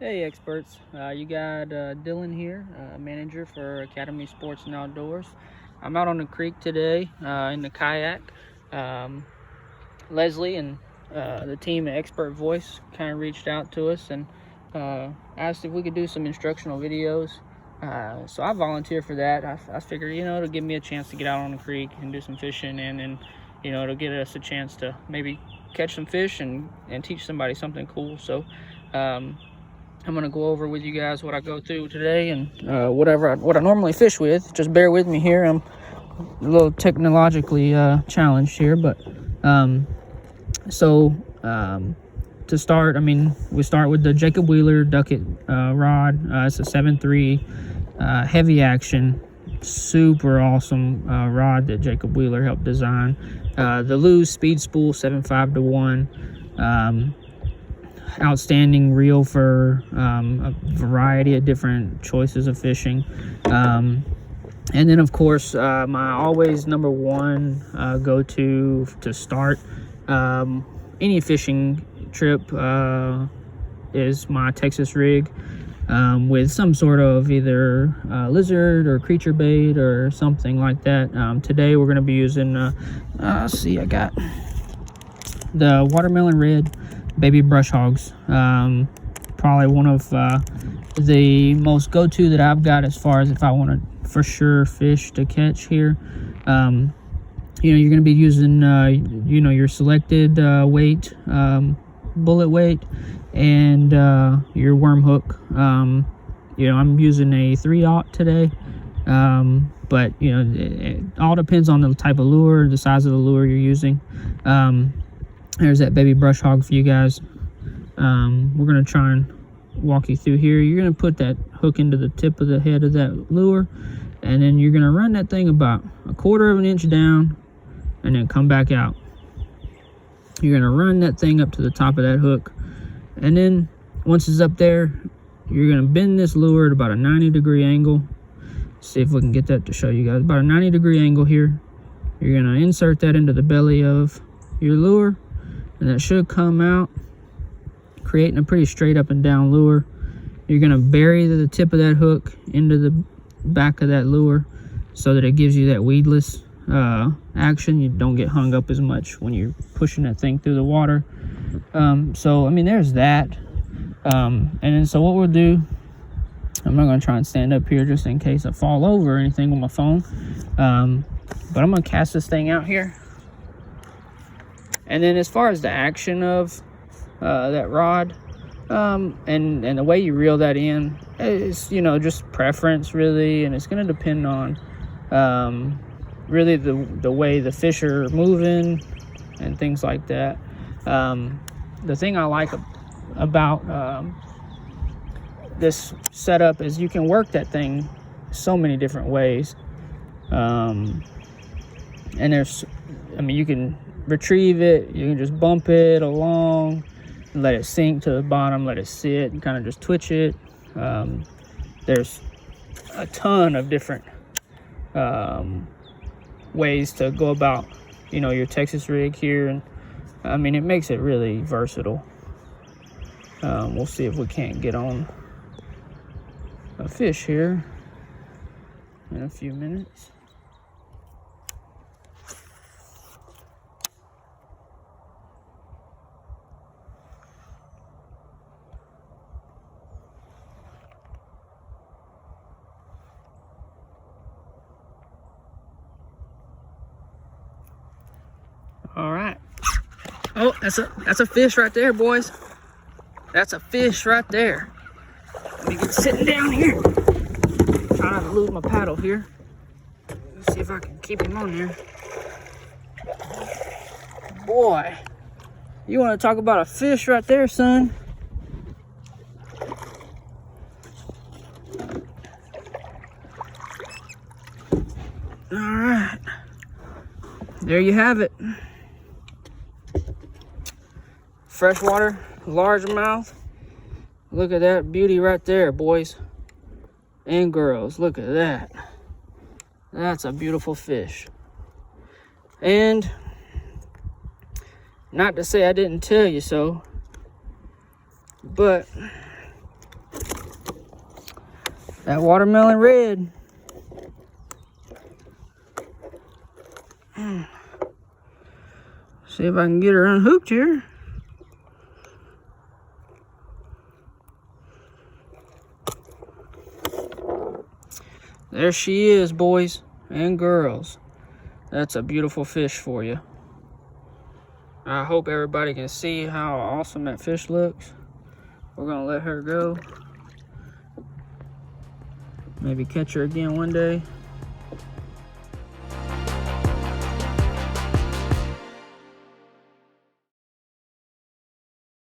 Hey experts, you got Dylan here, manager for Academy Sports and Outdoors. I'm out on the creek today in the kayak. Leslie and the team at ExpertVoice kind of reached out to us and asked if we could do some instructional videos. So I volunteered for that. I figured, it'll give me a chance to get out on the creek and do some fishing, and it'll get us a chance to maybe catch some fish and teach somebody something cool. So I'm gonna go over with you guys what I go through today and what I normally fish with. Just bear with me here. I'm a little technologically challenged here, but to start, we start with the Jacob Wheeler Ducket rod. It's a 7.3 heavy action, super awesome rod that Jacob Wheeler helped design. The Lew's Speed Spool 7.5 to 1. Outstanding reel for a variety of different choices of fishing, and then of course my always number one go-to to start any fishing trip is my Texas rig with some sort of either lizard or creature bait or something like that. Today we're going to be using let's see, I got the Watermelon Red baby brush hogs. Probably one of the most go-to that I've got as far as if I want to for sure fish to catch here. You're going to be using your selected weight, bullet weight, and your worm hook. I'm using a 3/0 today, but it all depends on the type of lure, the size of the lure you're using. There's that baby brush hog for you guys. We're going to try and walk you through here. You're going to put that hook into the tip of the head of that lure, and then you're going to run that thing about 1/4 of an inch down and then come back out. You're going to run that thing up to the top of that hook, and then once it's up there, you're going to bend this lure at about a 90-degree angle. See if we can get that to show you guys. About a 90-degree angle here. You're going to insert that into the belly of your lure, and that should come out, creating a pretty straight up and down lure. You're going to bury the tip of that hook into the back of that lure so that it gives you that weedless action. You don't get hung up as much when you're pushing that thing through the water. There's that. And then so what we'll do, I'm not going to try and stand up here just in case I fall over or anything with my phone. But I'm going to cast this thing out here. And then as far as the action of that rod and the way you reel that in, it's just preference really, and it's going to depend on really the way the fish are moving and things like that. The thing I like about this setup is you can work that thing so many different ways, and you can retrieve it, you can just bump it along, let it sink to the bottom, let it sit, and kind of just twitch it. There's a ton of different ways to go about your Texas rig here, and it makes it really versatile. We'll see if we can't get on a fish here in a few minutes. All right. Oh, that's a fish right there, boys. That's a fish right there. Let me get sitting down here. Try not to lose my paddle here. Let's see if I can keep him on here. Boy, you want to talk about a fish right there, son? All right. There you have it. Freshwater, largemouth. Look at that beauty right there, boys and girls. Look at that. That's a beautiful fish. And not to say I didn't tell you so, but That watermelon red. See if I can get her unhooked here. There she is, boys and girls. That's a beautiful fish for you. I hope everybody can see how awesome that fish looks. We're gonna let her go. Maybe catch her again one day.